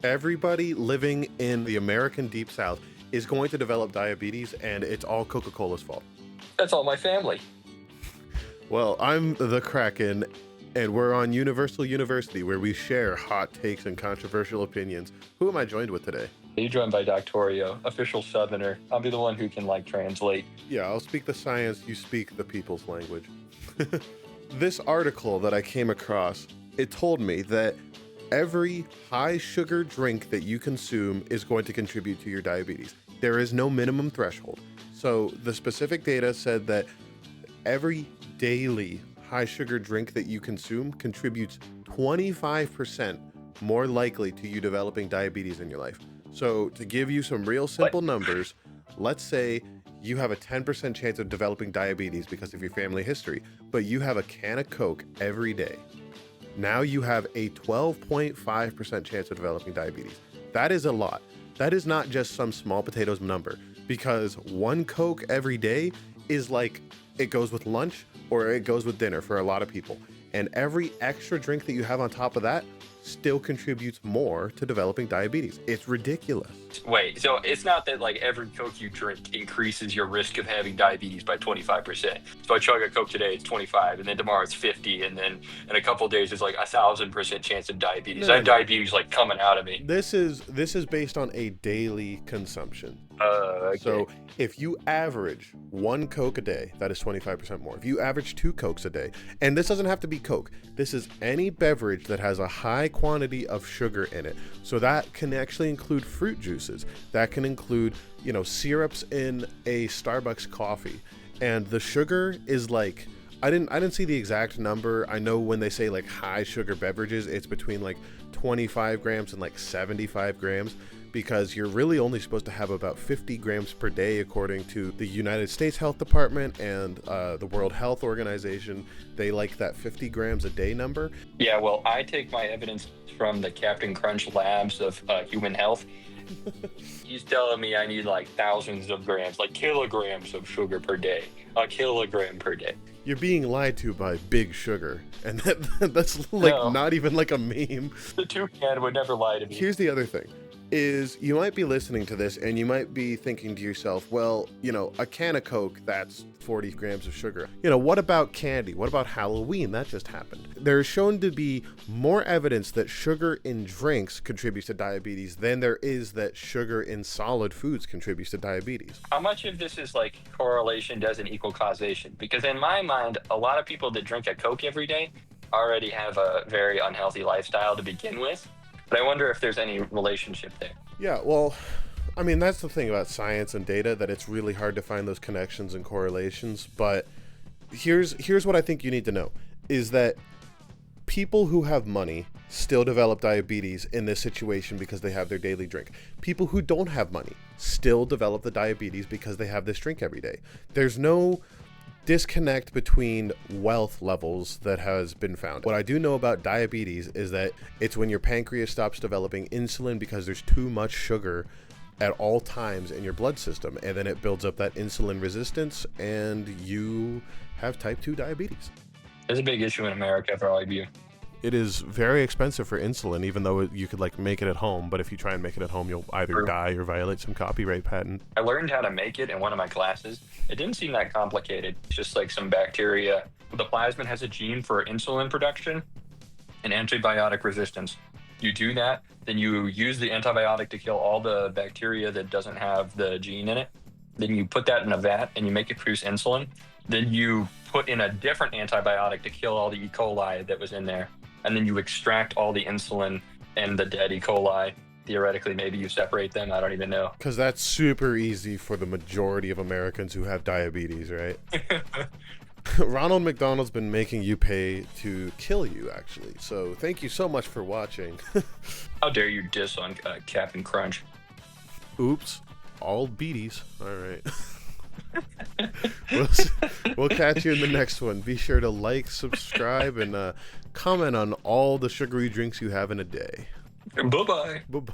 Everybody living in the American Deep South is going to develop diabetes, and it's all Coca-Cola's fault. That's all my family. Well, I'm the Kraken, and we're on Universal University, where we share hot takes and controversial opinions. Who am I joined with today? You're joined by Doctorio, official Southerner. I'll be the one who can translate. Yeah, I'll speak the science, you speak the people's language. This article that I came across, it told me that every high sugar drink that you consume is going to contribute to your diabetes. There is no minimum threshold. So the specific data said that every daily high sugar drink that you consume contributes 25% more likely to you developing diabetes in your life. So to give you some real simple numbers, let's say you have a 10% chance of developing diabetes because of your family history, but you have a can of Coke every day. Now you have a 12.5% chance of developing diabetes. That is a lot. That is not just some small potatoes number, because one Coke every day is like it goes with lunch or it goes with dinner for a lot of people. And every extra drink that you have on top of that still contributes more to developing diabetes. It's ridiculous. Wait, so it's not that every Coke you drink increases your risk of having diabetes by 25%. So I chug a Coke today, it's 25, and then tomorrow it's 50, and then in a couple of days it's 1,000% chance of diabetes. I have diabetes coming out of me. This is based on a daily consumption. Okay. So if you average one Coke a day, that is 25% more. If you average two Cokes a day, and this doesn't have to be Coke, this is any beverage that has a high quantity of sugar in it. So that can actually include fruit juices. That can include, syrups in a Starbucks coffee. And the sugar is I didn't see the exact number. I know when they say high sugar beverages, it's between 25 grams and 75 grams, because you're really only supposed to have about 50 grams per day according to the United States Health Department and the World Health Organization. They like that 50 grams a day number. Yeah, well, I take my evidence from the Captain Crunch labs of human health. He's telling me I need thousands of grams, kilograms of sugar per day, a kilogram per day. You're being lied to by Big Sugar, and that's No. not even a meme. The toucan would never lie to me. Here's the other thing. Is you might be listening to this and you might be thinking to yourself, well, a can of Coke, that's 40 grams of sugar. What about candy? What about Halloween? That just happened. There's shown to be more evidence that sugar in drinks contributes to diabetes than there is that sugar in solid foods contributes to diabetes. How much of this is correlation doesn't equal causation? Because in my mind, a lot of people that drink a Coke every day already have a very unhealthy lifestyle to begin with. But I wonder if there's any relationship there. Yeah, well, I mean, that's the thing about science and data, that it's really hard to find those connections and correlations. But here's what I think you need to know, is that people who have money still develop diabetes in this situation because they have their daily drink. People who don't have money still develop the diabetes because they have this drink every day. There's no disconnect between wealth levels that has been found. What I do know about diabetes is that it's when your pancreas stops developing insulin because there's too much sugar at all times in your blood system, and then it builds up that insulin resistance and you have type 2 diabetes. There's a big issue in America for all of you. It is very expensive for insulin, even though you could make it at home, but if you try and make it at home, you'll either die or violate some copyright patent. I learned how to make it in one of my classes. It didn't seem that complicated. It's just some bacteria. The plasmid has a gene for insulin production and antibiotic resistance. You do that, then you use the antibiotic to kill all the bacteria that doesn't have the gene in it. Then you put that in a vat and you make it produce insulin. Then you put in a different antibiotic to kill all the E. coli that was in there. And then you extract all the insulin and the dead E. coli. Theoretically, maybe you separate them. I don't even know. Because that's super easy for the majority of Americans who have diabetes, right? Ronald McDonald's been making you pay to kill you, actually. So thank you so much for watching. How dare you diss on Captain Crunch? Oops. All beaties. All right. We'll catch you in the next one. Be sure to like, subscribe, and comment on all the sugary drinks you have in a day. Bye-bye. Bye-bye.